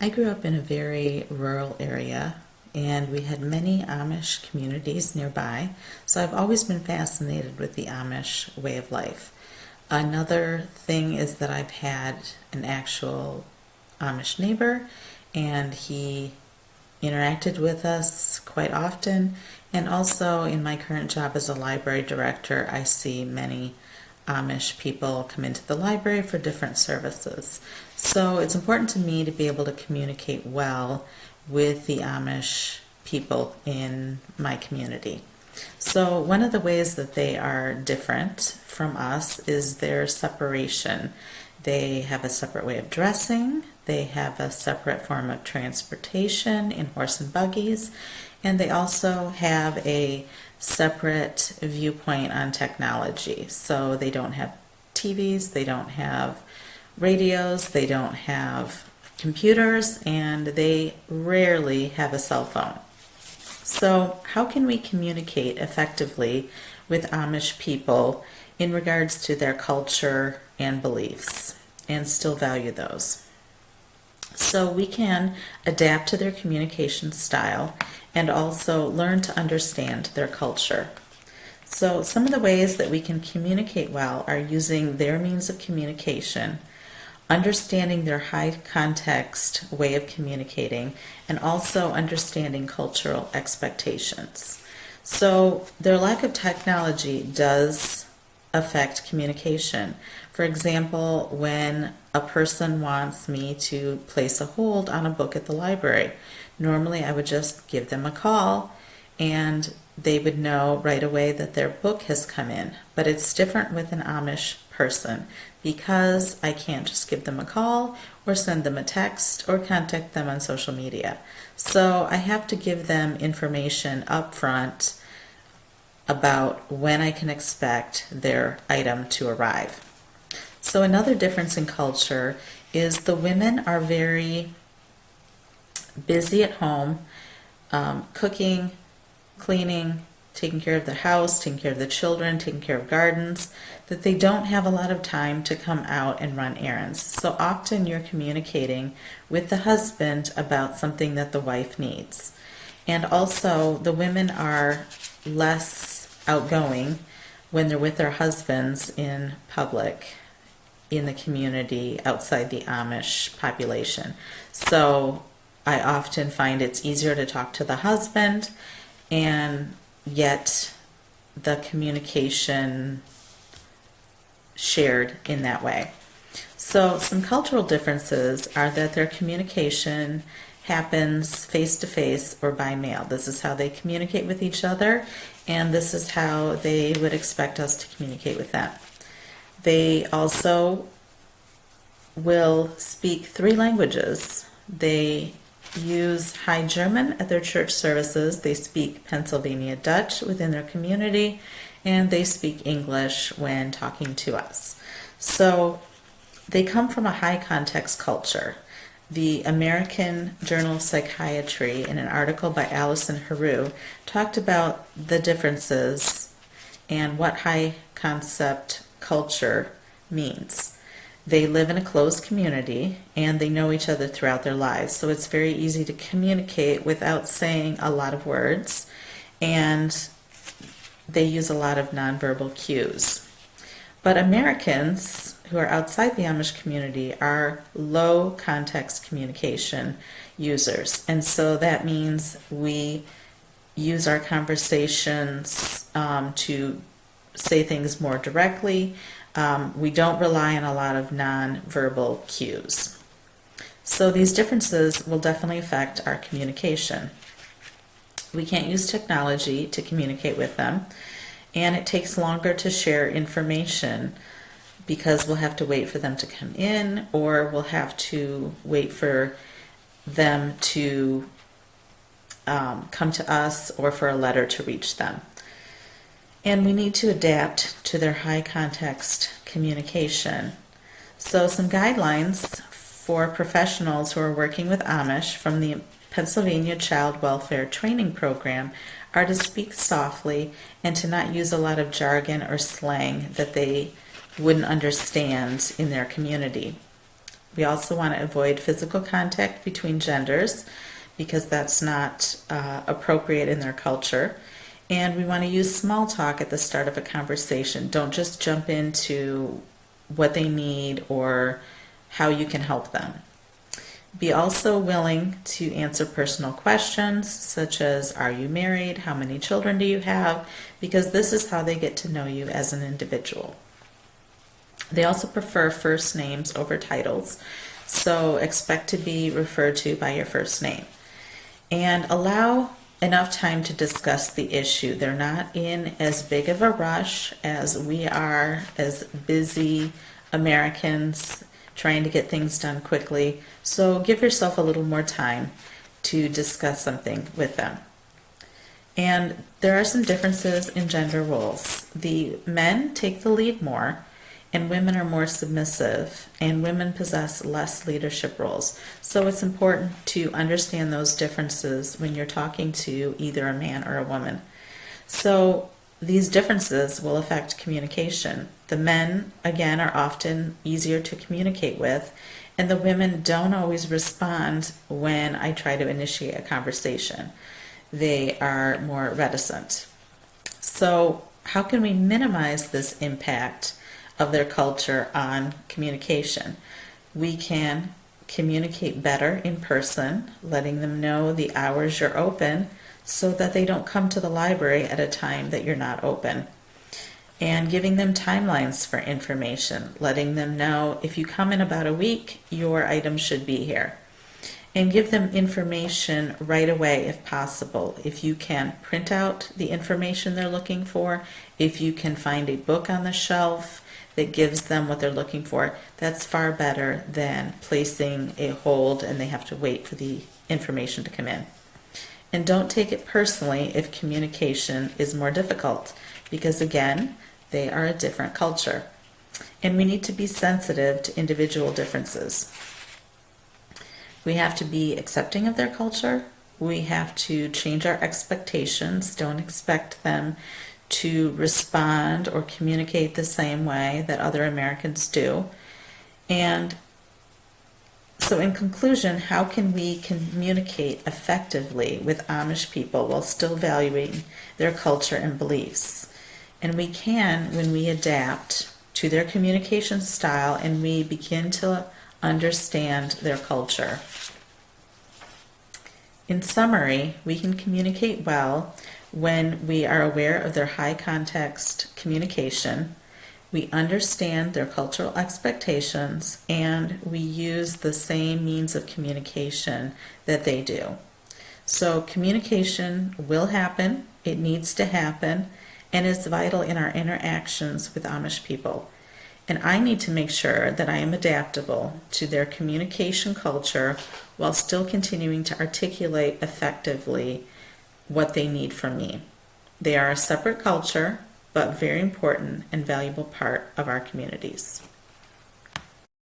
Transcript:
I grew up in a very rural area and we had many Amish communities nearby, so I've always been fascinated with the Amish way of life. Another thing is that I've had an actual Amish neighbor and he interacted with us quite often. And also in my current job as a library director, I see many Amish people come into the library for different services. So it's important to me to be able to communicate well with the Amish people in my community. So one of the ways that they are different from us is their separation. They have a separate way of dressing, they have a separate form of transportation in horse and buggies, and they also have a separate viewpoint on technology. So they don't have TVs, they don't have radios, they don't have computers, and they rarely have a cell phone. So how can we communicate effectively with Amish people in regards to their culture and beliefs and still value those? So we can adapt to their communication style and also learn to understand their culture. So some of the ways that we can communicate well are using their means of communication, understanding their high context way of communicating, and also understanding cultural expectations. So their lack of technology does affect communication. For example, when a person wants me to place a hold on a book at the library, normally I would just give them a call and they would know right away that their book has come in. But it's different with an Amish person because I can't just give them a call or send them a text or contact them on social media. So I have to give them information up front about when I can expect their item to arrive. So another difference in culture is the women are very busy at home, cooking, cleaning, taking care of the house, taking care of the children, taking care of gardens, that they don't have a lot of time to come out and run errands. So often you're communicating with the husband about something that the wife needs. And also the women are less outgoing when they're with their husbands in public, in the community, outside the Amish population. So I often find it's easier to talk to the husband, and yet the communication shared in that way. So some cultural differences are that their communication happens face to face or by mail. This is how they communicate with each other, and this is how they would expect us to communicate with them. They also will speak 3 languages. They use High German at their church services. They speak Pennsylvania Dutch within their community, and they speak English when talking to us. So they come from a high context culture. The American Journal of Psychiatry, in an article by Allison Haru, talked about the differences and what high concept culture means. They live in a closed community and they know each other throughout their lives, so it's very easy to communicate without saying a lot of words, and they use a lot of nonverbal cues. But Americans who are outside the Amish community are low context communication users, and so that means we use our conversations to say things more directly. We don't rely on a lot of nonverbal cues. So these differences will definitely affect our communication. We can't use technology to communicate with them, and it takes longer to share information because we'll have to wait for them to come in, or we'll have to wait for them to come to us, or for a letter to reach them. And we need to adapt to their high context communication. So some guidelines for professionals who are working with Amish from the Pennsylvania Child Welfare Training Program are to speak softly and to not use a lot of jargon or slang that they wouldn't understand in their community. We also want to avoid physical contact between genders because that's not appropriate in their culture. And we want to use small talk at the start of a conversation. Don't just jump into what they need or how you can help them. Be also willing to answer personal questions such as, are you married? How many children do you have? Because this is how they get to know you as an individual. They also prefer first names over titles, so expect to be referred to by your first name. And allow enough time to discuss the issue. They're not in as big of a rush as we are as busy Americans trying to get things done quickly. So give yourself a little more time to discuss something with them. And there are some differences in gender roles. The men take the lead more, and women are more submissive, and women possess less leadership roles. So it's important to understand those differences when you're talking to either a man or a woman. So these differences will affect communication. The men, again, are often easier to communicate with, and the women don't always respond when I try to initiate a conversation. They are more reticent. So how can we minimize this impact of their culture on communication? We can communicate better in person, letting them know the hours you're open so that they don't come to the library at a time that you're not open. And giving them timelines for information, letting them know if you come in about a week, your item should be here. And give them information right away if possible. If you can print out the information they're looking for, if you can find a book on the shelf that gives them what they're looking for, that's far better than placing a hold and they have to wait for the information to come in. And don't take it personally if communication is more difficult, because again, they are a different culture. And we need to be sensitive to individual differences. We have to be accepting of their culture. We have to change our expectations. Don't expect them to respond or communicate the same way that other Americans do. And so in conclusion, how can we communicate effectively with Amish people while still valuing their culture and beliefs? And we can when we adapt to their communication style and we begin to understand their culture. In summary, we can communicate well when we are aware of their high context communication, we understand their cultural expectations, and we use the same means of communication that they do. So communication will happen, it needs to happen, and is vital in our interactions with Amish people. And I need to make sure that I am adaptable to their communication culture while still continuing to articulate effectively what they need from me. They are a separate culture, but very important and valuable part of our communities.